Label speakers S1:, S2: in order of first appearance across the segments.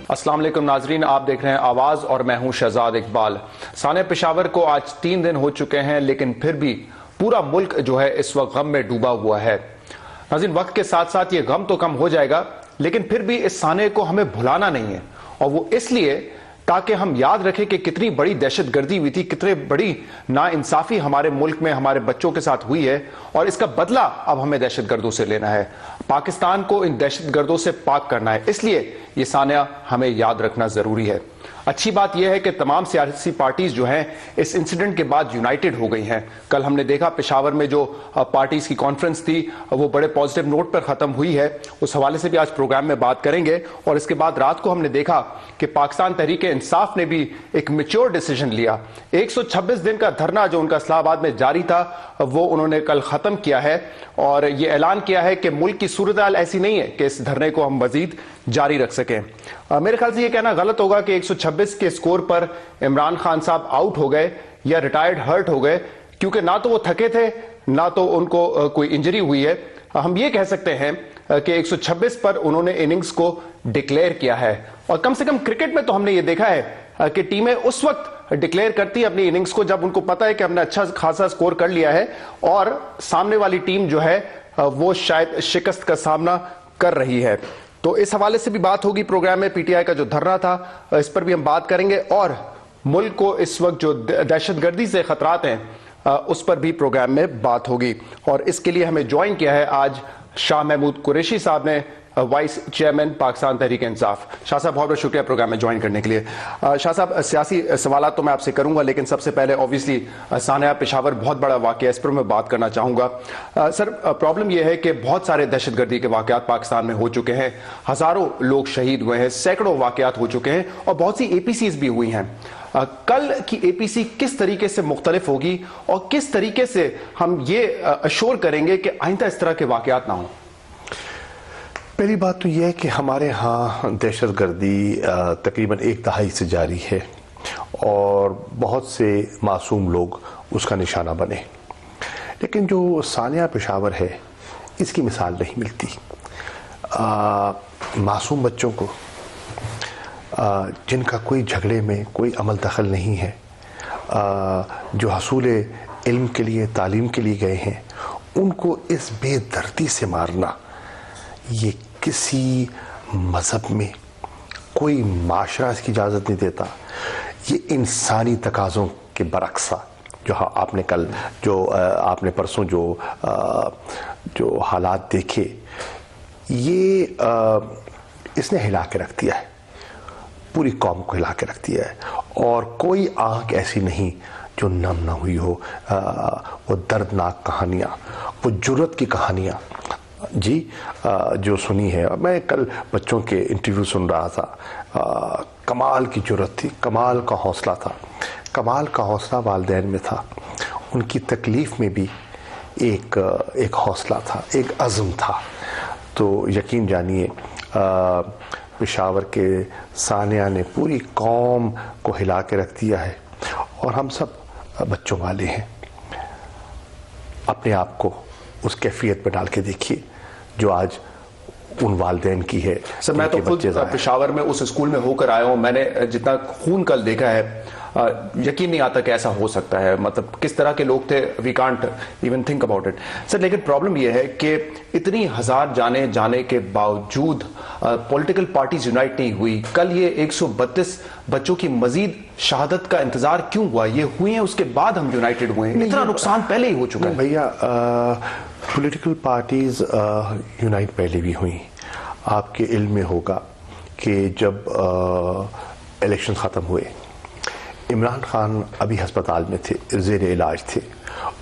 S1: السلام علیکم ناظرین، آپ دیکھ رہے ہیں آواز اور میں ہوں شہزاد اقبال۔ سانحہ پشاور کو آج 3 دن ہو چکے ہیں، لیکن پھر بھی پورا ملک جو ہے اس وقت غم میں ڈوبا ہوا ہے۔ ناظرین، وقت کے ساتھ ساتھ یہ غم تو کم ہو جائے گا، لیکن پھر بھی اس سانحے کو ہمیں بھلانا نہیں ہے، اور وہ اس لیے تاکہ ہم یاد رکھیں کہ کتنی بڑی دہشت گردی ہوئی تھی، کتنی بڑی ناانصافی ہمارے ملک میں ہمارے بچوں کے ساتھ ہوئی ہے، اور اس کا بدلہ اب ہمیں دہشت گردوں سے لینا ہے۔ پاکستان کو ان دہشت گردوں سے پاک کرنا ہے، اس لیے یہ سانحہ ہمیں یاد رکھنا ضروری ہے۔ اچھی بات یہ ہے کہ تمام سیاسی پارٹیز جو ہیں اس انسیڈنٹ کے بعد یونائٹڈ ہو گئی ہیں۔ کل ہم نے دیکھا پشاور میں جو پارٹیز کی کانفرنس تھی وہ بڑے پازیٹیو نوٹ پر ختم ہوئی ہے، اس حوالے سے بھی آج پروگرام میں بات کریں گے۔ اور اس کے بعد رات کو ہم نے دیکھا کہ پاکستان تحریک انصاف نے بھی ایک میچور ڈیسیجن لیا۔ 126 دن کا دھرنا جو ان کا اسلام آباد میں جاری تھا وہ انہوں نے کل ختم کیا ہے، اور یہ اعلان کیا ہے کہ ملک کی صورتحال ایسی نہیں ہے کہ اس دھرنے کو ہم مزید جاری رکھ سکیں۔ میرے خیال سے یہ کہنا غلط ہوگا کہ 126 کے سکور پر عمران خان صاحب آؤٹ ہو گئے یا ریٹائرڈ ہرٹ ہو گئے، کیونکہ نہ تو وہ تھکے تھے نہ تو ان کو کوئی انجری ہوئی ہے۔ ہم یہ کہہ سکتے ہیں کہ 126 پر انہوں نے اننگز کو ڈکلیئر کیا ہے، اور کم سے کم کرکٹ میں تو ہم نے یہ دیکھا ہے کہ ٹیمیں اس وقت ڈکلیئر کرتی ہیں اپنی اننگز کو جب ان کو پتا ہے کہ ہم نے اچھا خاصا سکور کر لیا ہے، اور سامنے والی ٹیم جو ہے وہ شاید شکست کا سامنا کر رہی ہے۔ تو اس حوالے سے بھی بات ہوگی پروگرام میں۔ پی ٹی آئی کا جو دھرنا تھا اس پر بھی ہم بات کریں گے، اور ملک کو اس وقت جو دہشت گردی سے خطرات ہیں اس پر بھی پروگرام میں بات ہوگی۔ اور اس کے لیے ہمیں جوائن کیا ہے آج شاہ محمود قریشی صاحب نے، وائس چیئرمین پاکستان تحریک انصاف۔ شاہ صاحب بہت بہت شکریہ پروگرام میں جوائن کرنے کے لیے۔ شاہ صاحب، سیاسی سوالات تو میں آپ سے کروں گا، لیکن سب سے پہلے اوبیسلی سانحہ پشاور بہت بڑا واقعہ ہے، اس پر میں بات کرنا چاہوں گا۔ سر، پرابلم یہ ہے کہ بہت سارے دہشت گردی کے واقعات پاکستان میں ہو چکے ہیں، ہزاروں لوگ شہید ہوئے ہیں، سینکڑوں واقعات ہو چکے ہیں، اور بہت سی اے پی سیز بھی ہوئی ہیں۔ کل کی اے پی سی کس طریقے سے مختلف ہوگی، اور کس طریقے سے ہم یہ اشور کریں گے کہ آئندہ اس طرح کے واقعات نہ ہوں؟
S2: پہلی بات تو یہ ہے کہ ہمارے ہاں دہشت گردی تقریباً 1 دہائی سے جاری ہے، اور بہت سے معصوم لوگ اس کا نشانہ بنے، لیکن جو سانحہ پشاور ہے اس کی مثال نہیں ملتی۔ معصوم بچوں کو جن کا کوئی جھگڑے میں کوئی عمل دخل نہیں ہے، جو حصول علم کے لیے تعلیم کے لیے گئے ہیں، ان کو اس بے دردی سے مارنا، یہ کسی مذہب میں کوئی معاشرہ اس کی اجازت نہیں دیتا۔ یہ انسانی تقاضوں کے برعکس جو آپ نے کل آپ نے پرسوں جو حالات دیکھے، یہ اس نے ہلا کے رکھ دیا ہے، پوری قوم کو ہلا کے رکھ دیا ہے، اور کوئی آنکھ ایسی نہیں جو نم نہ ہوئی ہو۔ وہ دردناک کہانیاں، وہ جرأت کی کہانیاں جی جو سنی ہے۔ میں کل بچوں کے انٹرویو سن رہا تھا، کمال کی جرأت تھی، کمال کا حوصلہ تھا، کمال کا حوصلہ والدین میں تھا، ان کی تکلیف میں بھی ایک حوصلہ تھا، ایک عزم تھا۔ تو یقین جانیے پشاور کے سانحہ نے پوری قوم کو ہلا کے رکھ دیا ہے، اور ہم سب بچوں والے ہیں۔ اپنے آپ کو اس کیفیت پہ ڈال کے دیکھیے جو آج ان والدین کی ہے۔
S1: سر، میں تو خود پشاور میں اس اسکول میں ہو کر آیا ہوں، میں نے جتنا خون کل دیکھا ہے یقین نہیں آتا کہ ایسا ہو سکتا ہے، مطلب کس طرح کے لوگ تھے، we can't even think about it sir. لیکن پرابلم یہ ہے کہ اتنی ہزار جانے جانے کے باوجود پولیٹیکل پارٹیز یونائٹ نہیں ہوئی۔ کل یہ 132 بچوں کی مزید شہادت کا انتظار کیوں ہوا؟ یہ ہوئی ہیں اس کے بعد ہم یونائٹڈ ہوئے ہیں، اتنا نقصان پہلے ہی ہو چکا ہے۔
S2: بھیا، پولیٹیکل پارٹیز یونائٹ پہلے بھی ہوئیں۔ آپ کے علم میں ہوگا کہ جب الیکشن ختم ہوئے، عمران خان ابھی ہسپتال میں تھے، زیر علاج تھے،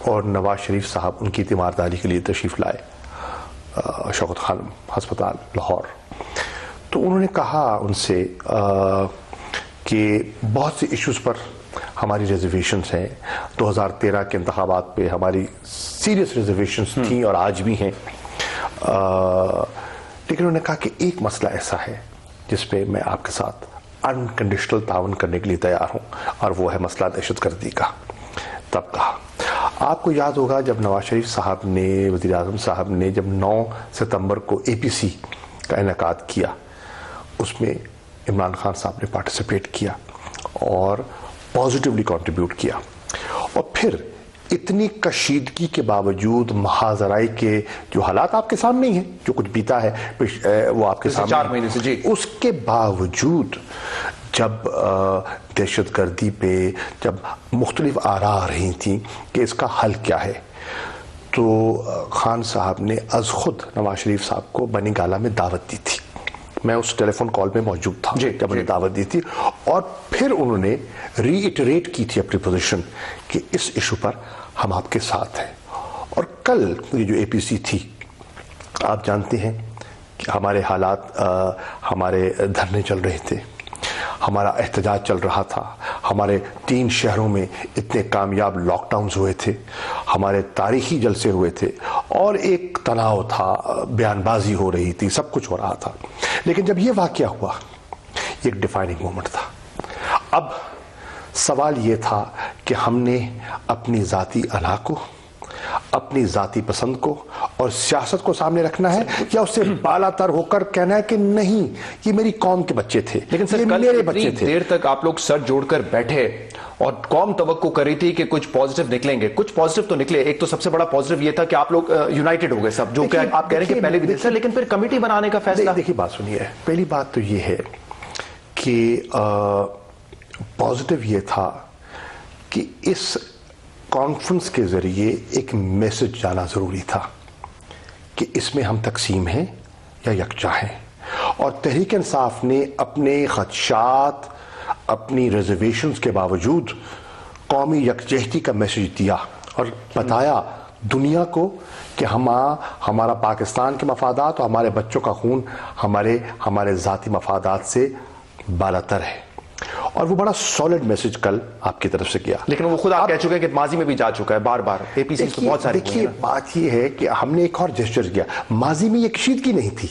S2: اور نواز شریف صاحب ان کی تیمارداری کے لیے تشریف لائے شوکت خانم ہسپتال لاہور۔ تو انہوں نے کہا ان سے کہ بہت سے ایشوز پر ہماری ریزرویشنز ہیں، 2013 کے انتخابات پہ ہماری سیریس ریزرویشنز تھیں اور آج بھی ہیں، لیکن انہوں نے کہا کہ ایک مسئلہ ایسا ہے جس پہ میں آپ کے ساتھ انکنڈیشنل تعاون کرنے کے لیے تیار ہوں، اور وہ ہے مسئلہ دہشت گردی کا۔ تب کہا، آپ کو یاد ہوگا جب نواز شریف صاحب نے، وزیر اعظم صاحب نے جب 9 ستمبر کو اے پی سی کا انعقاد کیا، اس میں عمران خان صاحب نے پارٹیسپیٹ کیا اور پازیٹیولی کنٹریبیوٹ کیا، اور پھر اتنی کشیدگی کے باوجود محاذرائی کے جو حالات آپ کے سامنے ہی ہیں، جو کچھ بیتا ہے وہ آپ کے سامنے
S1: 4 مہینے سے، جی،
S2: اس کے باوجود جب دہشت گردی پہ جب مختلف آراء آ رہی تھیں کہ اس کا حل کیا ہے، تو خان صاحب نے از خود نواز شریف صاحب کو بنی گالہ میں دعوت دی تھی. میں اس ٹیلی فون کال میں موجود تھا جب انہیں دعوت دی تھی، اور پھر انہوں نے ری ایٹریٹ کی تھی اپنی پوزیشن کہ اس ایشو پر ہم آپ کے ساتھ ہیں. اور کل یہ جو اے پی سی تھی، آپ جانتے ہیں کہ ہمارے حالات، ہمارے دھرنے چل رہے تھے، ہمارا احتجاج چل رہا تھا، ہمارے 3 شہروں میں اتنے کامیاب لاک ڈاؤنز ہوئے تھے، ہمارے تاریخی جلسے ہوئے تھے، اور ایک تناؤ تھا، بیان بازی ہو رہی تھی، سب کچھ ہو رہا تھا. لیکن جب یہ واقعہ ہوا، یہ ایک ڈیفائننگ مومنٹ تھا. اب سوال یہ تھا کہ ہم نے اپنی ذاتی انا کو، اپنی ذاتی پسند کو اور سیاست کو سامنے رکھنا ہے، یا اس سے بالا تر ہو کر کہنا ہے کہ نہیں یہ میری قوم کے بچے تھے،
S1: لیکن سر کل میرے بچے تھے. دیر تک آپ لوگ سر جوڑ کر بیٹھے اور قوم توقع کر رہی تھی کہ کچھ پازیٹیو نکلیں گے، کچھ پازیٹیو تو نکلے. ایک تو سب سے بڑا پازیٹیو یہ تھا کہ آپ لوگ یونائٹڈ ہو گئے سب، جو کہ آپ کہہ رہے ہیں کہ پہلے بھی تھے، لیکن پھر کمیٹی بنانے کا فیصلہ.
S2: دیکھیے بات سنیے، پہلی بات تو یہ ہے کہ پازیٹیو یہ تھا کہ اس کانفرنس کے ذریعے ایک میسج جانا ضروری تھا کہ اس میں ہم تقسیم ہیں یا یکجا ہیں. اور تحریک انصاف نے اپنے خدشات، اپنی ریزرویشنز کے باوجود قومی یکجہتی کا میسج دیا اور بتایا دنیا کو کہ ہمارا پاکستان کے مفادات اور ہمارے بچوں کا خون ہمارے ذاتی مفادات سے بالاتر ہے. اور وہ بڑا سالڈ میسج کل آپ کی طرف سے کیا.
S1: لیکن وہ خود آپ کہہ چکے ہیں کہ ماضی میں بھی جا چکا ہے بار بار اے پی سی. بہت ساری
S2: دیکھیے بات یہ ہے کہ ہم نے ایک اور جسچر کیا. ماضی میں یہ کشیدگی نہیں تھی.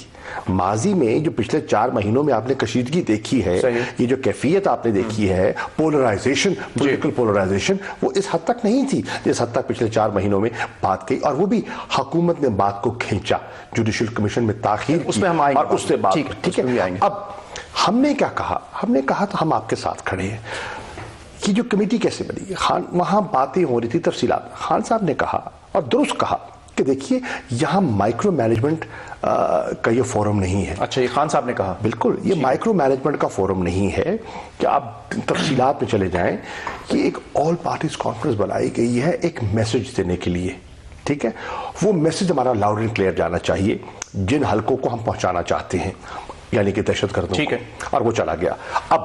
S2: ماضی میں جو پچھلے 4 مہینوں میں آپ نے کشیدگی دیکھی ہے، یہ جو کیفیت آپ نے دیکھی ہے، پولرائزیشن، پولیٹیکل پولرائزیشن، وہ اس حد تک نہیں تھی جس حد تک پچھلے 4 مہینوں میں بات کی. اور وہ بھی حکومت نے بات کو کھینچا، جوڈیشل کمیشن میں تاخیر کی،
S1: اس میں ہم آئیں گے
S2: اور اس سے بات ٹھیک ہے. اب ہم نے کیا کہا؟ ہم نے کہا تو ہم آپ کے ساتھ کھڑے ہیں. کہ جو کمیٹی کیسے بنی، وہاں باتیں ہو رہی تھی تفصیلات. خان صاحب نے کہا اور درست کہا کہ دیکھیے یہاں مائکرو مینجمنٹ کا یہ فورم نہیں ہے.
S1: اچھا، یہ خان صاحب نے کہا
S2: بالکل یہ مائکرو مینجمنٹ کا فورم نہیں ہے کہ آپ تفصیلات میں چلے جائیں. کہ ایک آل پارٹیز کانفرنس بنائی گئی ہے ایک میسج دینے کے لیے، ٹھیک ہے. وہ میسج ہمارا لاؤڈ اینڈ کلیئر جانا چاہیے جن حلقوں کو ہم پہنچانا چاہتے ہیں، یعنی کہ دہشت گردوں.
S1: ٹھیک ہے.
S2: اور وہ چلا گیا. اب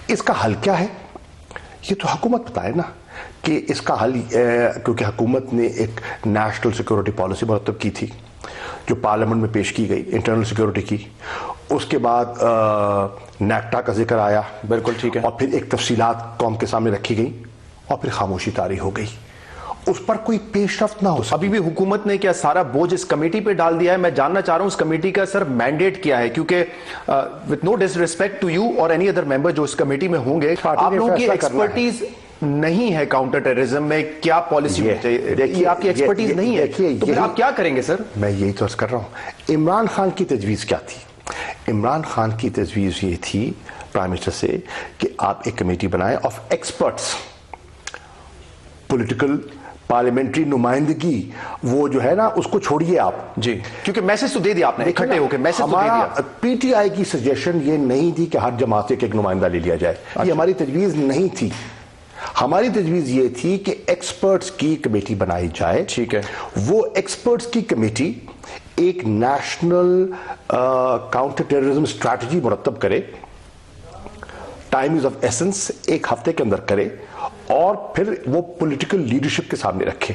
S2: اس کا حل کیا ہے یہ تو حکومت بتائے نا کہ اس کا حل، کیونکہ حکومت نے ایک نیشنل سیکورٹی پالیسی مرتب کی تھی جو پارلیمنٹ میں پیش کی گئی، انٹرنل سیکورٹی کی. اس کے بعد نیکٹا کا ذکر آیا.
S1: بالکل ٹھیک ہے.
S2: اور پھر ایک تفصیلات قوم کے سامنے رکھی گئی اور پھر خاموشی طاری ہو گئی. اس پر کوئی پیش رفت نہ ہو سکتی.
S1: ابھی بھی حکومت نے کیا سارا بوجھ اس کمیٹی پہ ڈال دیا ہے؟ میں جاننا چاہ رہا ہوں اس کمیٹی کا سر مینڈیٹ کیا ہے، کیونکہ with no disrespect to you or any other member جو اس کمیٹی میں ہوں گے، آپ لوگوں کی ایکسپرٹیز نہیں ہے کاؤنٹر ٹیررزم میں کیا پالیسی ہونی چاہیے، یہ آپ کی ایکسپرٹیز نہیں ہے، تو پھر آپ کیا کریں گے سر؟
S2: میں یہی تو عرض کر رہا ہوں. عمران خان کی تجویز کیا تھی؟ عمران خان کی تجویز یہ تھی پرائم منسٹر سے کہ آپ ایک کمیٹی بنائیں آف ایکسپرٹس، پولیٹیکل پارلیمنٹری نمائندگی وہ جو ہے نا اس کو چھوڑیے آپ.
S1: جی، کیونکہ میسج تو دے دیا آپ نے اکٹھے ہو کے، میسج تو دے دیا.
S2: پی ٹی آئی کی سجیشن یہ نہیں تھی کہ ہر جماعت سے ایک نمائندہ لے لیا جائے. یہ ہماری تجویز نہیں تھی. ہماری تجویز یہ تھی کہ ایکسپرٹس کی کمیٹی بنائی جائے.
S1: ٹھیک ہے.
S2: وہ ایکسپرٹس کی کمیٹی ایک نیشنل کاؤنٹر ٹیررزم اسٹریٹجی مرتب کرے، ٹائم از آف ایسنس، 1 ہفتے کے اندر کرے، اور پھر وہ پولیٹیکل لیڈرشپ کے سامنے رکھے.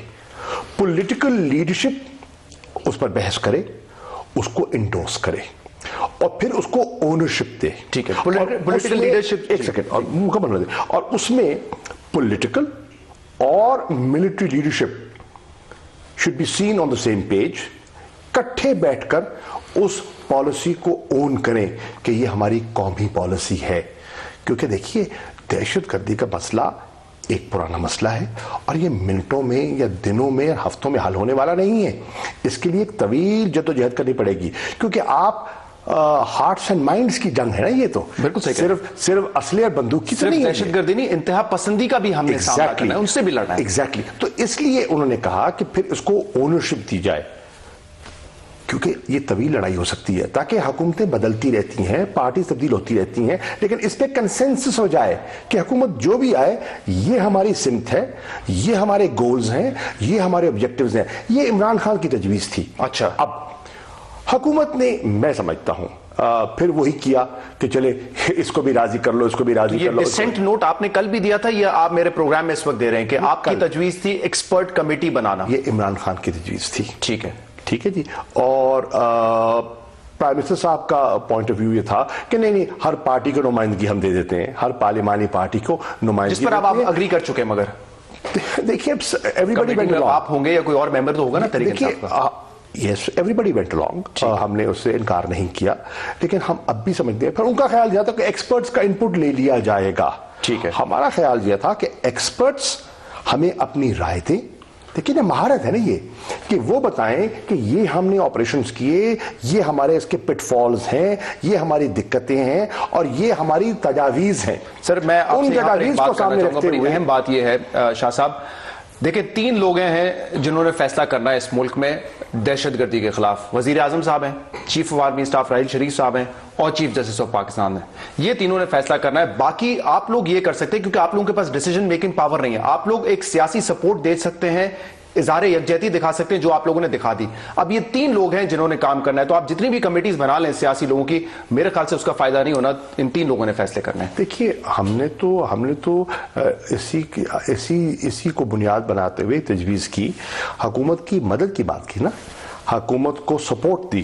S2: پولیٹیکل لیڈرشپ اس پر بحث کرے، اس کو انڈورس کرے، اور پھر اس کو اونرشپ دے.
S1: ٹھیک ہے. پولیٹیکل لیڈرشپ،
S2: ایک سیکنڈ اور مکمل دے. اور اس میں پولیٹیکل اور military leadership should be seen on the same page. کٹھے بیٹھ کر اس پالیسی کو اون کریں کہ یہ ہماری قومی پالیسی ہے. کیونکہ دیکھیے دہشت گردی کا مسئلہ ایک پرانا مسئلہ ہے اور یہ منٹوں میں یا دنوں میں ہفتوں میں حل ہونے والا نہیں ہے. اس کے لیے ایک طویل جدوجہد کرنی پڑے گی. کیونکہ آپ ہارٹس اینڈ مائنڈز کی جنگ ہے نا یہ تو.
S1: بالکل صحیح.
S2: صرف اسلحے اور بندوق کی تو نہیں ہے.
S1: دہشت گردی نہیں, انتہا پسندی کا بھی ہم نے سامنا کرنا ہے, ان سے بھی لڑنا ہے.
S2: ایگزیکٹلی. تو اس لیے انہوں نے کہا کہ پھر اس کو اونرشپ دی جائے, کیونکہ یہ طویل لڑائی ہو سکتی ہے, تاکہ حکومتیں بدلتی رہتی ہیں, پارٹی تبدیل ہوتی رہتی ہیں, لیکن اس پہ کنسنسس ہو جائے کہ حکومت جو بھی آئے یہ ہماری سمت ہے, یہ ہمارے گولز ہیں, یہ ہمارے آبجیکٹیوز ہیں. یہ عمران خان کی تجویز تھی.
S1: اچھا,
S2: اب حکومت نے, میں سمجھتا ہوں پھر وہی کیا کہ چلے اس کو بھی راضی کر لو, اس کو بھی راضی کر لو.
S1: یہ ڈسینٹ نوٹ آپ نے کل بھی دیا تھا, یہ آپ میرے پروگرام میں اس وقت دے رہے ہیں کہ آپ کی تجویز تھی ایکسپرٹ کمیٹی بنانا.
S2: یہ عمران خان کی تجویز تھی.
S1: ٹھیک ہے,
S2: ٹھیک ہے جی. اور پرائم منسٹر صاحب کا پوائنٹ آف ویو یہ تھا کہ نہیں ہر پارٹی کو نمائندگی ہم دے دیتے ہیں, ہر پارلیمانی پارٹی کو نمائندگی,
S1: جس پر آپ اگری کر چکے. مگر
S2: دیکھیے ایوری بڈی,
S1: آپ ہوں گے یا کوئی اور ممبر تو ہوگا نا.
S2: دیکھیے یس, ایوری بڈی وینٹ along, ہم نے اس سے انکار نہیں کیا, لیکن ہم اب بھی سمجھتے ہیں. پھر ان کا خیال یہ تھا کہ ایکسپرٹس کا انپٹ لے لیا جائے گا.
S1: ٹھیک ہے.
S2: ہمارا خیال یہ تھا کہ ایکسپرٹس ہمیں اپنی رائے دیں. دیکھیں مہارت ہے نا یہ, کہ وہ بتائیں کہ یہ ہم نے آپریشنز کیے, یہ ہمارے اس کے پٹ فالز ہیں, یہ ہماری دقتیں ہیں, اور یہ ہماری تجاویز ہیں.
S1: سر میں
S2: ان تجاویز کو سامنے رکھتے ہوئے,
S1: اہم بات یہ ہے شاہ صاحب, دیکھیں 3 لوگ ہیں جنہوں نے فیصلہ کرنا ہے اس ملک میں دہشت گردی کے خلاف. وزیر اعظم صاحب ہیں, chief of army staff Raheel Sharif صاحب ہیں, اور چیف جسٹس آف پاکستان ہیں. یہ تینوں نے فیصلہ کرنا ہے. باقی آپ لوگ یہ کر سکتے ہیں کیونکہ آپ لوگوں کے پاس ڈیسیجن میکنگ پاور نہیں ہے. آپ لوگ ایک سیاسی سپورٹ دے سکتے ہیں, اظہار یکجہتی دکھا سکتے ہیں, جو آپ لوگوں نے دکھا دی. اب یہ 3 لوگ ہیں جنہوں نے کام کرنا ہے, تو آپ جتنی بھی کمیٹیز بنا لیں سیاسی لوگوں کی, میرے خیال سے اس کا فائدہ نہیں ہونا. ان 3 لوگوں نے فیصلے کرنے ہیں.
S2: دیکھیے ہم نے تو اسی کو بنیاد بناتے ہوئے تجویز کی, حکومت کی مدد کی بات کی نا, حکومت کو سپورٹ دی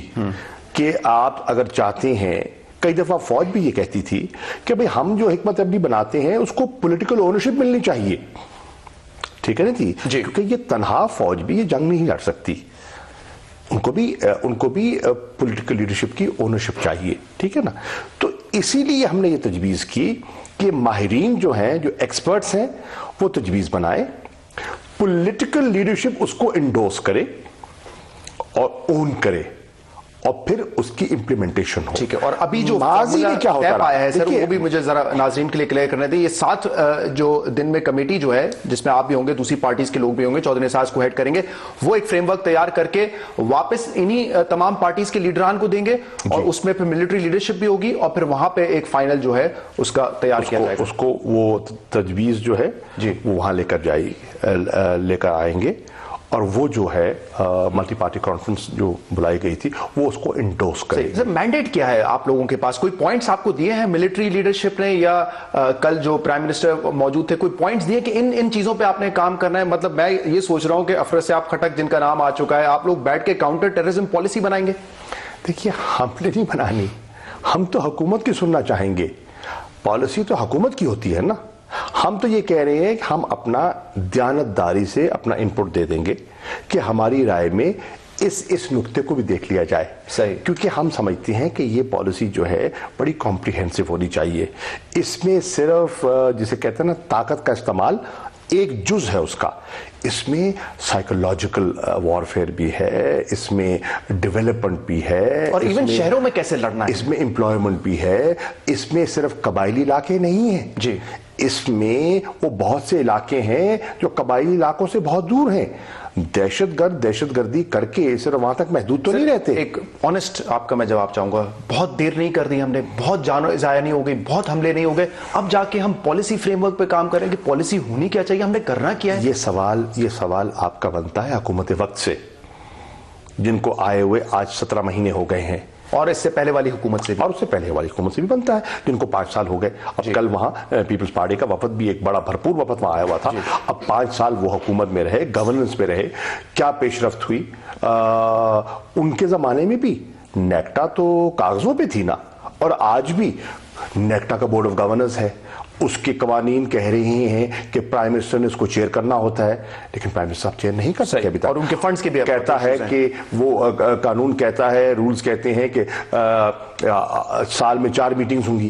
S2: کہ آپ اگر چاہتے ہیں. کئی دفعہ فوج بھی یہ کہتی تھی کہ بھئی ہم جو حکمت عملی بناتے ہیں اس کو پولیٹیکل اونرشپ ملنی چاہیے. ٹھیک ہے نا جی, کیونکہ یہ تنہا فوج بھی یہ جنگ نہیں لڑ سکتی, ان کو بھی پولیٹیکل لیڈرشپ کی اونرشپ چاہیے. ٹھیک ہے نا. تو اسی لیے ہم نے یہ تجویز کی کہ ماہرین جو ہیں, جو ایکسپرٹس ہیں, وہ تجویز بنائیں, پولیٹیکل لیڈرشپ اس کو انڈورس کرے اور اون کرے, اور پھر اس کی امپلیمنٹیشن ہو.
S1: ٹھیک ہے. اور ابھی جو
S2: ماضی میں کیا ہوتا
S1: پایا ہے سر, وہ بھی مجھے ذرا ناظرین کے لیے کلیئر کرنے دیں. یہ 7 جو دن میں کمیٹی جو ہے, جس میں آپ بھی ہوں گے, دوسری پارٹیز کے لوگ بھی ہوں گے, چودھری نساز کو ہیڈ کریں گے, وہ ایک فریم ورک تیار کر کے واپس انہی تمام پارٹیز کے لیڈران کو دیں گے, اور اس میں پھر ملٹری لیڈرشپ بھی ہوگی, اور پھر وہاں پہ ایک فائنل جو ہے اس کا تیار کیا جائے گا.
S2: اس کو وہ تجویز جو ہے وہ وہاں لے کر آئیں گے, اور وہ جو ہے ملٹی پارٹی کانفرنس جو بلائی گئی تھی وہ اس کو انڈورس کرے.
S1: سر مینڈیٹ کیا ہے آپ لوگوں کے پاس؟ کوئی پوائنٹس آپ کو دیے ہیں ملٹری لیڈرشپ نے, یا کل جو پرائم منسٹر موجود تھے کوئی پوائنٹس دیے کہ ان چیزوں پہ آپ نے کام کرنا ہے؟ مطلب میں یہ سوچ رہا ہوں کہ افراسیاب خٹک جن کا نام آ چکا ہے, آپ لوگ بیٹھ کے کاؤنٹر ٹیررزم پالیسی بنائیں گے؟
S2: دیکھیے ہم نے نہیں بنانی, ہم تو حکومت کی سننا چاہیں گے. پالیسی تو حکومت کی ہوتی ہے نا. ہم تو یہ کہہ رہے ہیں کہ ہم اپنا دیانتداری سے اپنا انپٹ دے دیں گے کہ ہماری رائے میں اس نقطے کو بھی دیکھ لیا جائے.
S1: صحیح.
S2: کیونکہ ہم سمجھتے ہیں کہ یہ پالیسی جو ہے بڑی کمپریہنسو ہونی چاہیے. اس میں صرف جسے کہتے ہیں نا طاقت کا استعمال ایک جز ہے اس کا. اس میں سائیکولوجیکل وارفیئر بھی ہے, اس میں ڈیولپمنٹ بھی ہے,
S1: اور ایون شہروں میں کیسے لڑنا ہے,
S2: اس میں امپلائمنٹ بھی ہے. اس میں صرف قبائلی علاقے نہیں ہیں
S1: جی,
S2: اس میں وہ بہت سے علاقے ہیں جو قبائلی علاقوں سے بہت دور ہیں. دہشت گردی کر کے صرف وہاں تک محدود تو نہیں رہتے.
S1: ایک آنےسٹ آپ کا میں جواب چاہوں گا, بہت دیر نہیں کر دی ہم نے, بہت جان ضائع نہیں ہو گئی, بہت حملے نہیں ہو گئے, اب جا کے ہم پالیسی فریم ورک پہ کام کریں کہ پالیسی ہونی کیا چاہیے, ہم نے کرنا کیا ہے.
S2: یہ سوال آپ کا بنتا ہے حکومت وقت سے, جن کو آئے ہوئے آج 17 مہینے ہو گئے ہیں,
S1: اور اس سے پہلے والی حکومت سے بھی,
S2: اور اس سے پہلے والی حکومت سے بھی بنتا ہے, جن کو 5 سال ہو گئے. اب کل وہاں پیپلز پارٹی کا وفد بھی ایک بڑا بھرپور وفد وہاں آیا ہوا تھا. اب 5 سال وہ حکومت میں رہے, گورننس میں رہے, کیا پیش رفت ہوئی. ان کے زمانے میں بھی نیکٹا تو کاغذوں پہ تھی نا, اور آج بھی نیکٹا کا بورڈ آف گورننس ہے. اس کے قوانین کہہ رہے ہیں کہ پرائم منسٹر نے اس کو چیئر کرنا ہوتا ہے, لیکن پرائم منسٹر صاحب چیئر نہیں کر سکتے ابھی تک.
S1: اور ان کے فنڈز کے بھی
S2: کہتا ہے کہ وہ قانون کہتا ہے, رولز کہتے ہیں کہ سال میں 4 میٹنگز ہوں گی.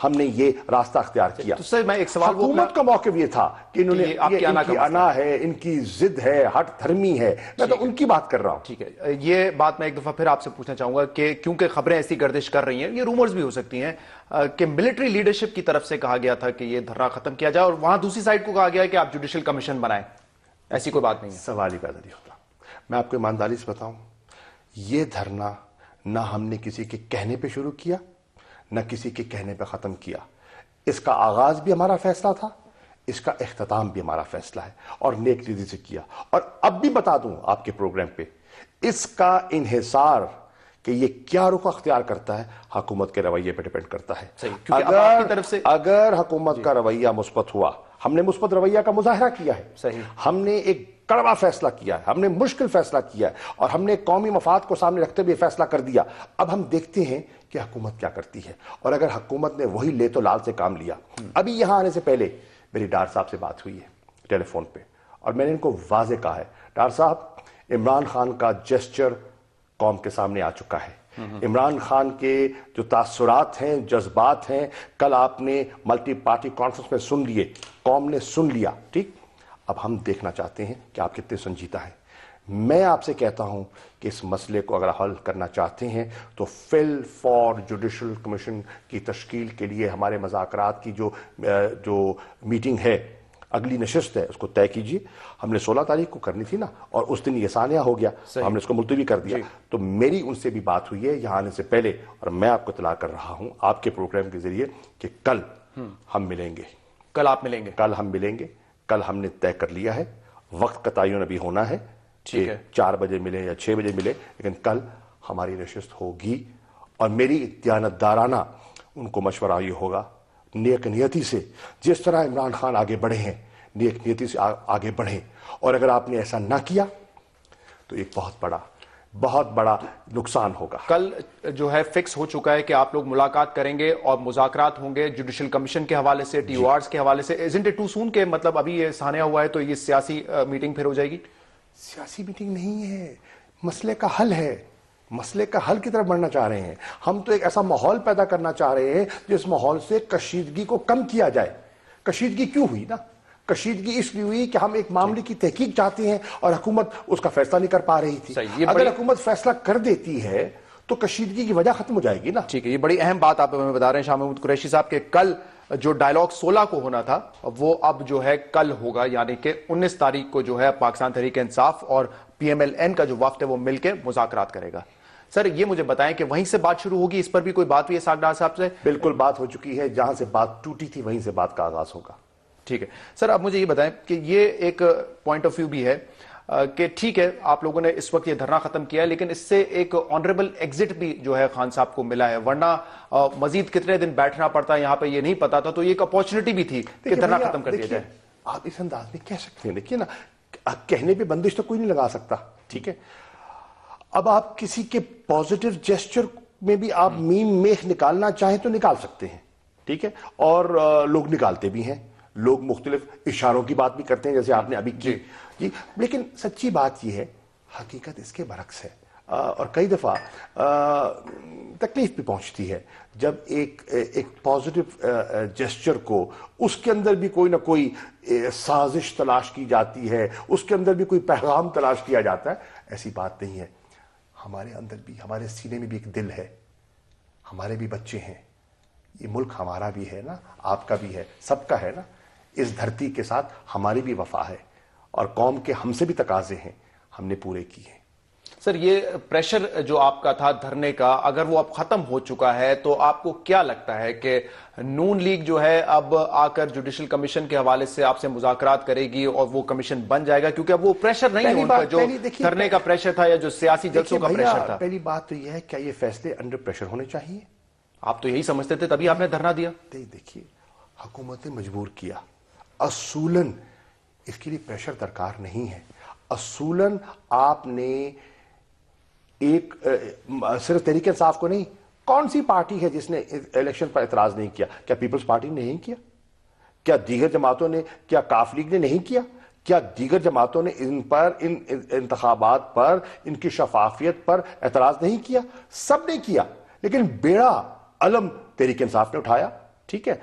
S2: ہم نے یہ راستہ اختیار کیا.
S1: تو سر میں ایک سوال,
S2: حکومت کا موقف یہ تھا کہ انہوں نے ان کی انا ہے, ان کی ضد ہے, ہٹ دھرمی ہے, میں تو ان کی بات کر رہا ہوں.
S1: ٹھیک ہے, یہ بات میں ایک دفعہ پھر آپ سے پوچھنا چاہوں گا کہ کیونکہ خبریں ایسی گردش کر رہی ہیں, یہ رومرز بھی ہو سکتی ہیں کہ ملٹری لیڈرشپ کی طرف سے کہا گیا تھا کہ یہ دھرنا ختم کیا جائے, اور وہاں دوسری سائڈ کو کہا گیا کہ آپ جوڈیشل کمیشن بنائیں. ایسی کوئی بات نہیں ہے.
S2: سوال ہی پیدا نہیں ہوتا. میں آپ کو ایمانداری سے بتاؤں, یہ دھرنا نہ ہم نے کسی کے کہنے پہ شروع کیا, نہ کسی کے کہنے پہ ختم کیا. اس کا آغاز بھی ہمارا فیصلہ تھا, اس کا اختتام بھی ہمارا فیصلہ ہے, اور نیک نیتی سے کیا. اور اب بھی بتا دوں آپ کے پروگرام پہ, اس کا انحصار کہ یہ کیا رخ اختیار کرتا ہے حکومت کے رویے پہ ڈیپینڈ کرتا ہے. اگر حکومت کا رویہ مثبت ہوا, ہم نے مثبت رویہ کا مظاہرہ کیا ہے, ہم نے ایک کڑوا فیصلہ کیا ہے, ہم نے مشکل فیصلہ کیا ہے, اور ہم نے قومی مفاد کو سامنے رکھتے ہوئے فیصلہ کر دیا. اب ہم دیکھتے ہیں کہ حکومت کیا کرتی ہے, اور اگر حکومت نے وہی لے تو لال سے کام لیا. ابھی یہاں آنے سے پہلے میری ڈار صاحب سے بات ہوئی ہے ٹیلی فون پہ, اور میں نے ان کو واضح کہا ہے, ڈار صاحب عمران خان کا جیسچر قوم کے سامنے آ چکا ہے. عمران خان کے جو تاثرات ہیں, جذبات ہیں, کل آپ نے ملٹی پارٹی کانفرنس میں سن لیے, قوم نے سن لیا. ٹھیک, اب ہم دیکھنا چاہتے ہیں کہ آپ کتنے سنجیدہ ہیں. میں آپ سے کہتا ہوں کہ اس مسئلے کو اگر حل کرنا چاہتے ہیں تو فل فار جوڈیشل کمیشن کی تشکیل کے لیے ہمارے مذاکرات کی جو میٹنگ ہے, اگلی نشست ہے, اس کو طے کیجیے. ہم نے 16 تاریخ کو کرنی تھی نا, اور اس دن یہ سانحہ ہو گیا, ہم نے اس کو ملتوی کر دیا. تو میری ان سے بھی بات ہوئی ہے یہاں آنے سے پہلے, اور میں آپ کو اطلاع کر رہا ہوں آپ کے پروگرام کے ذریعے کہ کل ہم ملیں گے.
S1: کل آپ ملیں گے؟
S2: کل ہم ملیں گے. کل ہم نے طے کر لیا ہے, وقت کا تعین ابھی ہونا ہے کہ 4 بجے ملے یا 6 بجے ملے, لیکن کل ہماری نشست ہوگی. اور میری دیانتدارانہ ان کو مشورہ یہ ہوگا, نیک نیتی سے, جس طرح عمران خان آگے بڑھے ہیں, نیک نیتی سے آگے بڑھیں. اور اگر آپ نے ایسا نہ کیا تو ایک بہت بڑا نقصان ہوگا.
S1: کل جو ہے فکس ہو چکا ہے کہ آپ لوگ ملاقات کریں گے اور مذاکرات ہوں گے جوڈیشل کمیشن کے حوالے سے, ٹی او آرز کے حوالے سے. isn't it too soon کہ مطلب ابھی یہ سانحہ ہوا ہے تو یہ سیاسی میٹنگ پھر ہو جائے گی؟
S2: سیاسی میٹنگ نہیں ہے, مسئلے کا حل ہے. مسئلے کا حل کی طرف بڑھنا چاہ رہے ہیں ہم. تو ایک ایسا ماحول پیدا کرنا چاہ رہے ہیں جس ماحول سے کشیدگی کو کم کیا جائے. کشیدگی کیوں ہوئی نا؟ کشیدگی اس لیے ہوئی کہ ہم ایک معاملے کی تحقیق چاہتے ہیں اور حکومت اس کا فیصلہ نہیں کر پا رہی تھی. اگر حکومت فیصلہ کر دیتی ہے تو کشیدگی کی وجہ ختم ہو جائے گی نا.
S1: ٹھیک ہے, یہ بڑی اہم بات آپ ہمیں بتا رہے ہیں شاہ محمود قریشی صاحب, کہ کل جو ڈائیلاگ 16 کو ہونا تھا وہ اب جو ہے کل ہوگا, یعنی کہ 19 تاریخ کو جو ہے پاکستان تحریک انصاف اور پی ایم ایل این کا جو وفد ہے وہ مل کے مذاکرات کرے گا. سر یہ مجھے بتائیں کہ وہیں سے بات شروع ہوگی, اس پر بھی کوئی بات ہوئی ہے ساگڈار صاحب سے؟
S2: بالکل بات ہو چکی ہے, جہاں سے بات ٹوٹی تھی وہیں سے بات کا آغاز ہوگا.
S1: ٹھیک ہے سر, اب مجھے یہ بتائیں کہ یہ ایک پوائنٹ آف ویو بھی ہے کہ ٹھیک ہے آپ لوگوں نے اس وقت یہ دھرنا ختم کیا ہے, لیکن اس سے ایک آنریبل ایگزٹ بھی جو ہے خان صاحب کو ملا ہے, ورنہ مزید کتنے دن بیٹھنا پڑتا ہے یہاں پہ یہ نہیں پتا تھا. تو یہ ایک اپورچونٹی بھی تھی کہ دھرنا ختم کر دیا جائے.
S2: آپ اس انداز میں کہہ سکتے ہیں, دیکھیے نا, کہنے پہ بندش تو کوئی نہیں لگا سکتا. ٹھیک ہے, اب آپ کسی کے پازیٹیو جیسچر میں بھی آپ میم میخ نکالنا چاہیں تو نکال سکتے ہیں. ٹھیک ہے, اور لوگ نکالتے بھی ہیں, لوگ مختلف اشاروں کی بات بھی کرتے ہیں جیسے آپ نے ابھی کی. جی, لیکن سچی بات یہ ہے, حقیقت اس کے برعکس ہے, اور کئی دفعہ تکلیف بھی پہنچتی ہے جب ایک پازیٹیو جیسچر کو اس کے اندر بھی کوئی نہ کوئی سازش تلاش کی جاتی ہے, اس کے اندر بھی کوئی پیغام تلاش کیا جاتا ہے. ایسی بات نہیں ہے. ہمارے اندر بھی, ہمارے سینے میں بھی ایک دل ہے, ہمارے بھی بچے ہیں. یہ ملک ہمارا بھی ہے نا, آپ کا بھی ہے, سب کا ہے نا. اس دھرتی کے ساتھ ہماری بھی وفا ہے, اور قوم کے ہم سے بھی تقاضے ہیں, ہم نے پورے کیے ہیں.
S1: سر یہ پریشر جو آپ کا تھا دھرنے کا, اگر وہ اب ختم ہو چکا ہے تو آپ کو کیا لگتا ہے کہ نون لیگ جو ہے اب آ کر جوڈیشل کمیشن کے حوالے سے آپ سے مذاکرات کرے گی اور وہ کمیشن بن جائے گا؟ کیونکہ اب وہ پریشر نہیں ہے ان کا جو دھرنے کا پریشر تھا یا جو سیاسی جلسوں کا پریشر تھا.
S2: پہلی بات تو یہ ہے, کیا یہ فیصلے انڈر پریشر ہونے چاہیے؟
S1: آپ تو یہی سمجھتے تھے تبھی آپ نے دھرنا دیا.
S2: دیکھیے, حکومت نے مجبور کیا. اصولاً اس کے لیے پریشر درکار نہیں ہے. اصولاً آپ نے ایک صرف تحریک انصاف کو نہیں, کون سی پارٹی ہے جس نے الیکشن پر اعتراض نہیں کیا؟ کیا پیپلز پارٹی نے نہیں کیا؟ کیا دیگر جماعتوں نے, کیا کاف لیگ نے نہیں کیا؟ کیا دیگر جماعتوں نے ان پر, ان انتخابات پر, ان کی شفافیت پر اعتراض نہیں کیا؟ سب نے کیا, لیکن بیڑا علم تحریک انصاف نے اٹھایا. ٹھیک ہے،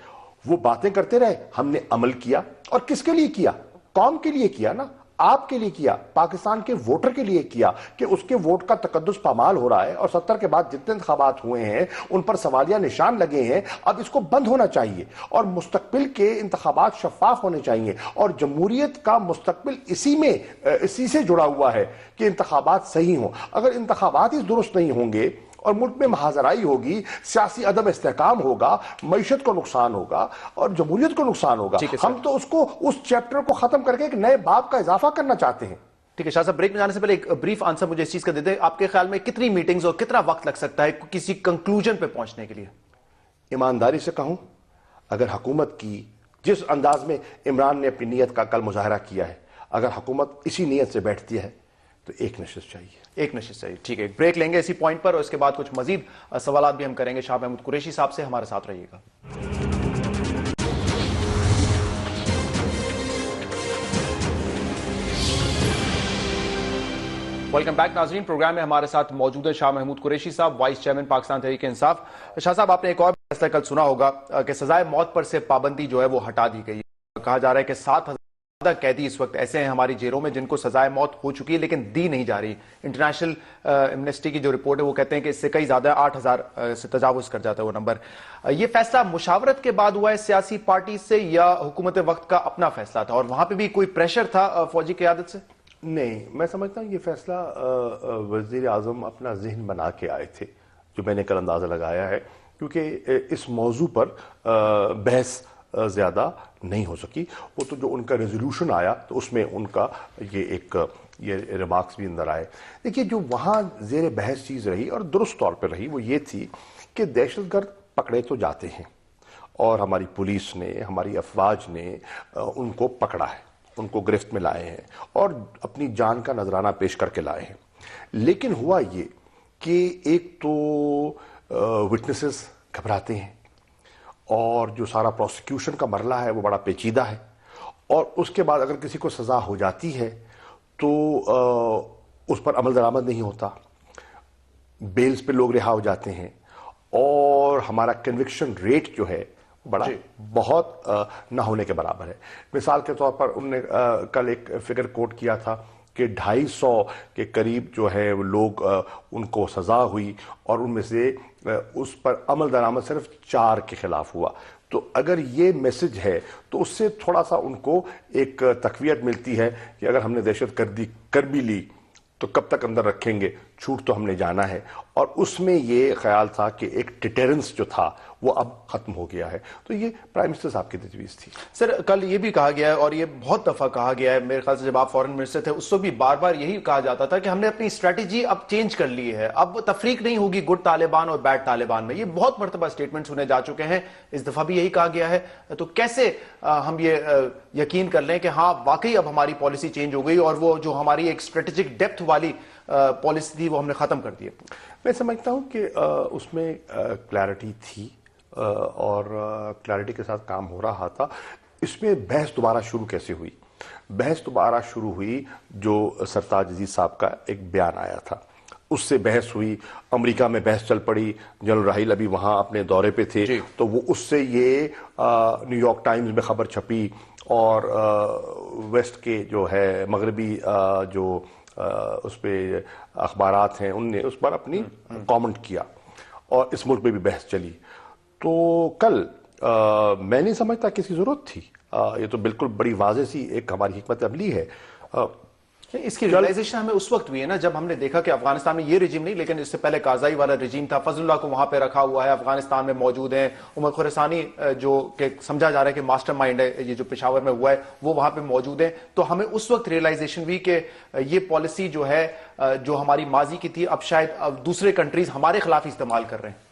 S2: وہ باتیں کرتے رہے، ہم نے عمل کیا، اور کس کے لیے کیا؟ قوم کے لیے کیا نا، آپ کے لیے کیا، پاکستان کے ووٹر کے لیے کیا کہ اس کے ووٹ کا تقدس پامال ہو رہا ہے، اور 70 کے بعد جتنے انتخابات ہوئے ہیں ان پر سوالیہ نشان لگے ہیں. اب اس کو بند ہونا چاہیے، اور مستقبل کے انتخابات شفاف ہونے چاہیے، اور جمہوریت کا مستقبل اسی سے جڑا ہوا ہے کہ انتخابات صحیح ہوں. اگر انتخابات ہی درست نہیں ہوں گے اور ملک میں محاذرائی ہوگی، سیاسی عدم استحکام ہوگا، معیشت کو نقصان ہوگا اور جمہوریت کو نقصان ہوگا. ہم تو اس چیپٹر کو ختم کر کے ایک نئے باب کا اضافہ کرنا چاہتے ہیں.
S1: ٹھیک ہے شاہ صاحب، بریک میں جانے سے پہلے ایک بریف آنسر مجھے اس چیز کا دے دیں، آپ کے خیال میں کتنی میٹنگز اور کتنا وقت لگ سکتا ہے کسی کنکلوژن پہ پہنچنے کے لیے؟
S2: ایمانداری سے کہوں، اگر حکومت کی جس انداز میں عمران نے اپنی نیت کا کل مظاہرہ کیا ہے، اگر حکومت اسی نیت سے بیٹھتی ہے تو ایک نشست چاہیے.
S1: ایک نشست چاہیے. ٹھیک ہے، ایک بریک لیں گے اسی پوائنٹ پر، اور اس کے بعد کچھ مزید سوالات بھی ہم کریں گے شاہ محمود قریشی صاحب سے. ہمارے ساتھ رہیے گا. ویلکم بیک ناظرین، پروگرام میں ہمارے ساتھ موجود ہیں شاہ محمود قریشی صاحب، وائس چیئرمین پاکستان تحریک انصاف. شاہ صاحب، آپ نے ایک اور فیصلہ کل سنا ہوگا کہ سزائے موت پر سے پابندی جو ہے وہ ہٹا دی گئی ہے. کہا جا رہا ہے کہ 7,000 قیدی اس وقت ایسے ہیں ہماری جیلوں میں جن کو سزائے موت ہو چکی ہے لیکن دی نہیں جا رہی. انٹرنیشنل ایمنسٹی کی جو رپورٹ ہے وہ کہتے ہیں کہ اس سے کئی زیادہ 8,000 سے تجاوز کر جاتا ہے وہ نمبر. یہ فیصلہ مشاورت کے بعد ہوا ہے سیاسی پارٹی سے یا حکومت وقت کا اپنا فیصلہ تھا، اور وہاں پہ بھی کوئی پریشر تھا فوجی قیادت سے؟
S2: نہیں، میں سمجھتا ہوں یہ فیصلہ وزیر اعظم اپنا ذہن بنا کے آئے تھے، جو میں نے کل اندازہ لگایا ہے، کیونکہ اس موضوع پر بحث زیادہ نہیں ہو سکی. وہ تو جو ان کا ریزولوشن آیا تو اس میں ان کا یہ ریمارکس بھی اندر آئے. دیکھیے، جو وہاں زیر بحث چیز رہی اور درست طور پہ رہی وہ یہ تھی کہ دہشت گرد پکڑے تو جاتے ہیں، اور ہماری پولیس نے، ہماری افواج نے ان کو پکڑا ہے، ان کو گرفت میں لائے ہیں اور اپنی جان کا نذرانہ پیش کر کے لائے ہیں. لیکن ہوا یہ کہ ایک تو وٹنسز گھبراتے ہیں، اور جو سارا پروسیکیوشن کا مرحلہ ہے وہ بڑا پیچیدہ ہے، اور اس کے بعد اگر کسی کو سزا ہو جاتی ہے تو اس پر عمل درآمد نہیں ہوتا، بیلز پہ لوگ رہا ہو جاتے ہیں، اور ہمارا کنوکشن ریٹ جو ہے بہت نہ ہونے کے برابر ہے. مثال کے طور پر انہوں نے کل ایک فگر کوٹ کیا تھا کہ 250 کے قریب جو ہے وہ لوگ ان کو سزا ہوئی، اور ان میں سے اس پر عمل درآمد صرف 4 کے خلاف ہوا. تو اگر یہ میسج ہے تو اس سے تھوڑا سا ان کو ایک تقویت ملتی ہے کہ اگر ہم نے دہشت گردی کر بھی لی تو کب تک اندر رکھیں گے، چھوٹ تو ہم نے جانا ہے. اور اس میں یہ خیال تھا کہ ایک ڈیٹرنس جو تھا وہ اب ختم ہو گیا ہے. تو یہ پرائم منسٹر صاحب کی تجویز تھی.
S1: سر، کل یہ بھی کہا گیا ہے اور یہ بہت دفعہ کہا گیا ہے، میرے خیال سے جب آپ فورن منسٹر تھے اس وقت بھی بار بار یہی کہا جاتا تھا کہ ہم نے اپنی اسٹریٹجی اب چینج کر لی ہے، اب تفریق نہیں ہوگی گڈ طالبان اور بیڈ طالبان میں. یہ بہت مرتبہ اسٹیٹمنٹ سنے جا چکے ہیں، اس دفعہ بھی یہی کہا گیا ہے. تو کیسے ہم یہ یقین کر لیں کہ ہاں واقعی اب ہماری پالیسی چینج ہو گئی اور وہ جو ہماری ایک اسٹریٹجک ڈیپتھ والی پالیسی تھی وہ ہم نے ختم کر دی؟
S2: میں سمجھتا ہوں کہ اس میں کلیئرٹی تھی اور کلیئرٹی کے ساتھ کام ہو رہا تھا. اس میں بحث دوبارہ شروع کیسے ہوئی؟ بحث دوبارہ شروع ہوئی جو سرتاج عزیز صاحب کا ایک بیان آیا تھا، اس سے بحث ہوئی. امریکہ میں بحث چل پڑی، جنرل راحیل ابھی وہاں اپنے دورے پہ تھے تو وہ اس سے یہ نیو یارک ٹائمز میں خبر چھپی، اور ویسٹ کے جو ہے مغربی جو اس پہ اخبارات ہیں ان نے اس پر اپنی کامنٹ کیا، اور اس ملک میں بھی بحث چلی. تو کل میں نہیں سمجھتا کسی ضرورت تھی. یہ تو بالکل بڑی واضح سی ایک ہماری حکمت عملی ہے.
S1: اس کی ریلائزیشن ہمیں اس وقت ہوئی ہے نا جب ہم نے دیکھا کہ افغانستان میں یہ رجیم نہیں لیکن اس سے پہلے کارزائی والا رجیم تھا، فضل اللہ کو وہاں پہ رکھا ہوا ہے، افغانستان میں موجود ہیں. عمر خورسانی جو کہ سمجھا جا رہا ہے کہ ماسٹر مائنڈ ہے یہ جو پشاور میں ہوا ہے وہ وہاں پہ موجود ہیں. تو ہمیں اس وقت ریلائزیشن ہوئی کہ یہ پالیسی جو ہے جو ہماری ماضی کی تھی اب شاید دوسرے کنٹریز ہمارے خلاف استعمال کر رہے ہیں.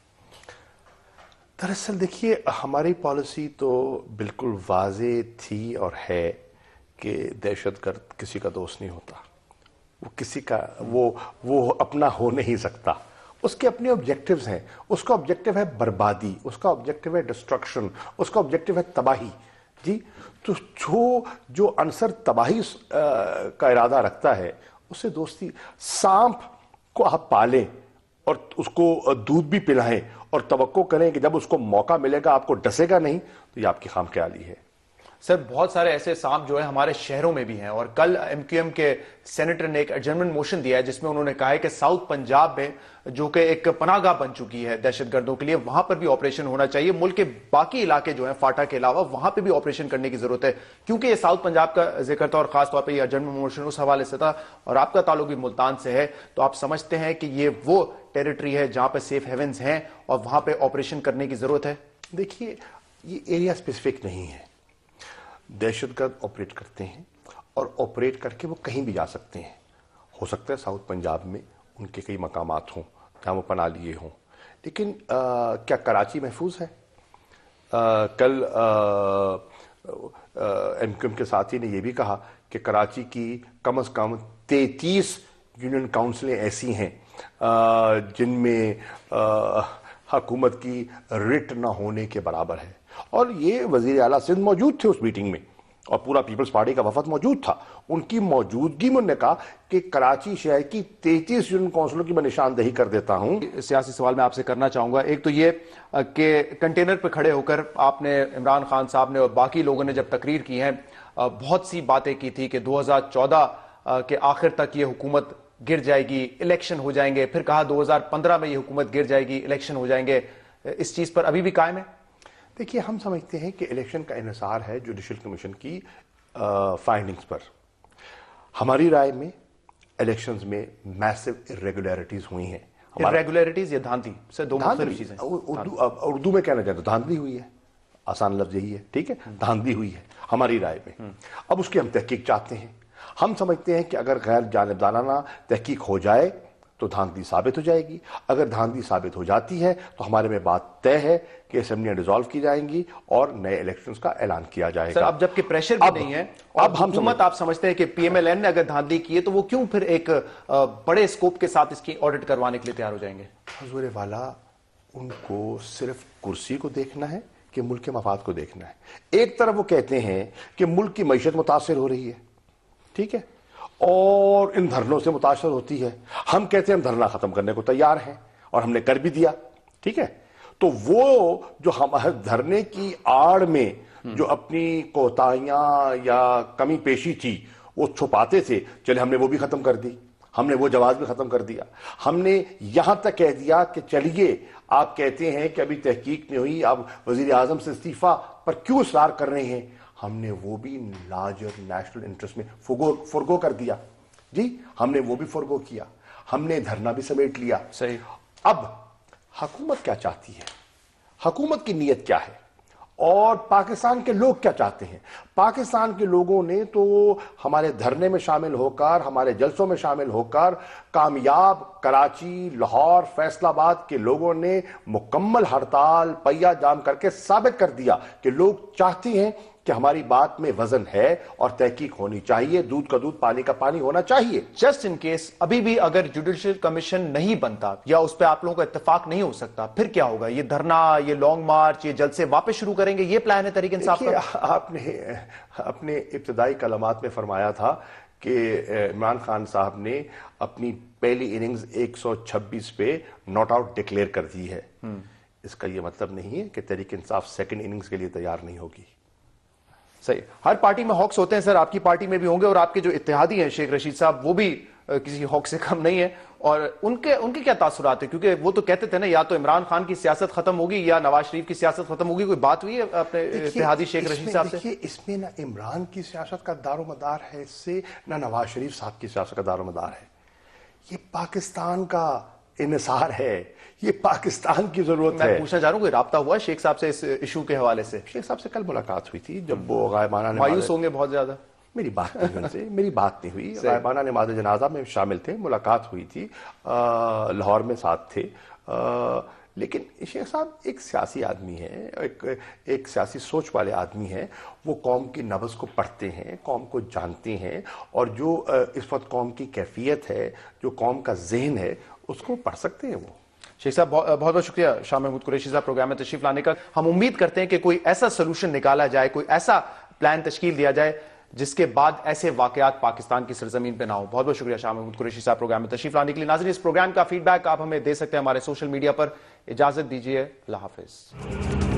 S2: دراصل دیکھیے، ہماری پالیسی تو بالکل واضح تھی اور ہے کہ دہشت گرد کسی کا دوست نہیں ہوتا، وہ کسی کا وہ اپنا ہو نہیں سکتا. اس کے اپنے آبجیکٹیوز ہیں. اس کا آبجیکٹیو ہے بربادی، اس کا آبجیکٹیو ہے ڈسٹرکشن، اس کا آبجیکٹیو ہے تباہی. جی، تو جو عنصر تباہی کا ارادہ رکھتا ہے اس سے دوستی. سانپ کو آپ پالیں اور اس کو دودھ بھی پلائیں اور توقع کریں کہ جب اس کو موقع ملے گا آپ کو ڈسے گا نہیں، تو یہ آپ کی خام خیالی ہے۔
S1: سر بہت سارے ایسے سانپ جو ہیں ہمارے شہروں میں بھی ہیں، اور کل ایم کیو ایم کے سینیٹر نے ایک ایڈجرنمنٹ موشن دیا ہے جس میں انہوں نے کہا ہے کہ ساؤتھ پنجاب میں جو کہ ایک پناہ گاہ بن چکی ہے دہشت گردوں کے لیے، وہاں پر بھی آپریشن ہونا چاہیے۔ ملک کے باقی علاقے جو ہیں فاٹا کے علاوہ وہاں پہ بھی آپریشن کرنے کی ضرورت ہے، کیونکہ یہ ساؤتھ پنجاب کا ذکر تھا اور خاص طور پہ یہ ایڈجرنمنٹ موشن اس حوالے سے تھا، اور آپ کا تعلق بھی ملتان سے ہے، تو آپ سمجھتے ہیں کہ یہ وہ ٹیریٹری ہے جہاں پہ سیف ہیونز ہیں اور وہاں پہ آپریشن کرنے کی ضرورت ہے؟
S2: دیکھیے یہ ایریا اسپیسیفک نہیں ہے، دہشت گرد آپریٹ کرتے ہیں اور آپریٹ کر کے وہ کہیں بھی جا سکتے ہیں۔ ہو سکتا ہے ساؤتھ پنجاب میں ان کے کئی مقامات ہوں جہاں وہ پناہ لیے ہوں، لیکن کیا کراچی محفوظ ہے؟ کل ایم کیو ایم کے ساتھی نے یہ بھی کہا کہ کراچی کی کم از کم 33 یونین کاؤنسلیں ایسی ہیں جن میں حکومت کی رٹ نہ ہونے کے برابر ہے، اور یہ وزیر اعلیٰ سندھ موجود تھے اس میٹنگ میں اور پورا پیپلز پارٹی کا وفد موجود تھا۔ ان کی موجودگی میں انہوں نے کہا کہ کراچی شہر کی 33 یونین کونسلوں کی میں نشاندہی کر دیتا ہوں۔
S1: سیاسی سوال میں آپ سے کرنا چاہوں گا، ایک تو یہ کہ کنٹینر پہ کھڑے ہو کر آپ نے، عمران خان صاحب نے اور باقی لوگوں نے جب تقریر کی ہیں، بہت سی باتیں کی تھی کہ 2014 کے آخر تک یہ حکومت گر جائے گی، الیکشن ہو جائیں گے، پھر کہا 2015 میں یہ حکومت گر جائے گی، الیکشن ہو جائیں گے، اس چیز پر ابھی بھی قائم ہے؟
S2: دیکھیے ہم سمجھتے ہیں کہ الیکشن کا انحصار ہے جوڈیشل کمیشن کی فائنڈنگز پر۔ ہماری رائے میں الیکشنز میں میسو irregularities ہوئی ہیں۔
S1: irregularities یا دھاندلی سے دو مختلف چیزیں؟
S2: اردو میں کہنا چاہتے ہیں دھاندلی ہوئی ہے، آسان لفظ یہی ہے، ٹھیک ہے، دھاندلی ہوئی ہے ہماری رائے میں۔ اب اس کی ہم تحقیق چاہتے ہیں۔ ہم سمجھتے ہیں کہ اگر غیر جانبدارانہ تحقیق ہو جائے تو دھاندلی ثابت ہو جائے گی، اگر دھاندلی ثابت ہو جاتی ہے تو ہمارے میں بات طے ہے کہ اسمبلیاں ڈیزالو کی جائیں گی اور نئے الیکشنز کا اعلان کیا جائے گا۔
S1: سر اب جبکہ پریشر بھی نہیں ہے اور حکومت آپ سمجھتے ہیں کہ پی ایم ایل این نے اگر دھاندلی کی ہے تو وہ کیوں پھر ایک بڑے اسکوپ کے ساتھ اس کی آڈٹ کروانے کے لیے تیار ہو جائیں گے؟
S2: حضور والا ان کو صرف کرسی کو دیکھنا ہے کہ ملک کے مفاد کو دیکھنا ہے۔ ایک طرف وہ کہتے ہیں کہ ملک کی معیشت متاثر ہو رہی ہے، ٹھیک ہے، اور ان دھرنوں سے متاثر ہوتی ہے۔ ہم کہتے ہیں ہم دھرنا ختم کرنے کو تیار ہیں اور ہم نے کر بھی دیا، ٹھیک ہے۔ تو وہ جو ہم دھرنے کی آڑ میں جو اپنی کوتاہیاں یا کمی پیشی تھی وہ چھپاتے تھے، چلے ہم نے وہ بھی ختم کر دی، ہم نے وہ جواز بھی ختم کر دیا۔ ہم نے یہاں تک کہہ دیا کہ چلیے آپ کہتے ہیں کہ ابھی تحقیق نہیں ہوئی، آپ وزیر اعظم سے استعفیٰ پر کیوں اصرار کر رہے ہیں، ہم نے وہ بھی لارجر نیشنل انٹرسٹ میں فرگو کر دیا، جی ہم نے وہ بھی فرگو کیا، ہم نے دھرنا بھی سمیٹ لیا۔
S1: صحیح۔
S2: اب حکومت کیا چاہتی ہے، حکومت کی نیت کیا ہے، اور پاکستان کے لوگ کیا چاہتے ہیں؟ پاکستان کے لوگوں نے تو ہمارے دھرنے میں شامل ہو کر، ہمارے جلسوں میں شامل ہو کر، کامیاب کراچی، لاہور، فیصل آباد کے لوگوں نے مکمل ہڑتال پہیا جام کر کے ثابت کر دیا کہ لوگ چاہتے ہیں کہ ہماری بات میں وزن ہے اور تحقیق ہونی چاہیے، دودھ کا دودھ پانی کا پانی ہونا چاہیے۔
S1: جسٹ ان کیس ابھی بھی اگر جوڈیشل کمیشن نہیں بنتا یا اس پہ آپ لوگوں کا اتفاق نہیں ہو سکتا، پھر کیا ہوگا؟ یہ دھرنا، یہ لانگ مارچ، یہ جلسے واپس شروع کریں گے، یہ پلان ہے تحریک انصاف کا؟
S2: آپ نے اپنے ابتدائی کلمات میں فرمایا تھا کہ عمران خان صاحب نے اپنی پہلی اننگز 126 پہ ناٹ آؤٹ ڈکلیئر کر دی ہے۔ اس کا یہ مطلب نہیں ہے کہ تحریک انصاف سیکنڈ اننگز کے لیے تیار نہیں ہوگی۔
S1: صحیح، ہر پارٹی میں ہاکس ہوتے ہیں سر، آپ کی پارٹی میں بھی ہوں گے، اور آپ کے جو اتحادی ہیں شیخ رشید صاحب وہ بھی کسی ہاک سے کم نہیں ہے، اور ان کے کیا تاثرات ہیں؟ کیونکہ وہ تو کہتے تھے نا یا تو عمران خان کی سیاست ختم ہوگی یا نواز شریف کی سیاست ختم ہوگی، کوئی بات ہوئی ہے اپنے اتحادی شیخ رشید صاحب سے؟
S2: دیکھیے اس میں نہ عمران کی سیاست کا دار و مدار ہے اس سے، نہ نواز شریف صاحب کی سیاست کا دار و مدار ہے، یہ پاکستان کا انحصار ہے، یہ پاکستان کی ضرورت ہے۔
S1: میں پوچھنا چاہ رہا ہوں کوئی رابطہ ہوا شیخ صاحب سے اس ایشو کے حوالے سے؟
S2: شیخ صاحب سے کل ملاقات ہوئی تھی جب وہ غائبانہ
S1: مایوس ہوں گے بہت زیادہ؟
S2: میری بات نہیں ان سے، میری بات نہیں ہوئی، غائبانہ نماز جنازہ میں شامل تھے، ملاقات ہوئی تھی، لاہور میں ساتھ تھے، لیکن شیخ صاحب ایک سیاسی آدمی ہے، ایک سیاسی سوچ والے آدمی ہیں، وہ قوم کی نبض کو پڑھتے ہیں، قوم کو جانتے ہیں، اور جو اس وقت قوم کی کیفیت ہے، جو قوم کا ذہن ہے، اس کو پڑھ سکتے ہیں وہ۔
S1: شیخ صاحب بہت بہت شکریہ شاہ محمود قریشی صاحب پروگرام میں تشریف لانے کا۔ ہم امید کرتے ہیں کہ کوئی ایسا سلوشن نکالا جائے، کوئی ایسا پلان تشکیل دیا جائے جس کے بعد ایسے واقعات پاکستان کی سرزمین پہ نہ ہو. بہت بہت شکریہ شاہ محمود قریشی صاحب پروگرام میں تشریف لانے کے لیے. ناظرین اس پروگرام کا فیڈ بیک آپ ہمیں دے سکتے ہیں ہمارے سوشل میڈیا پر. اجازت دیجیے, اللہ حافظ.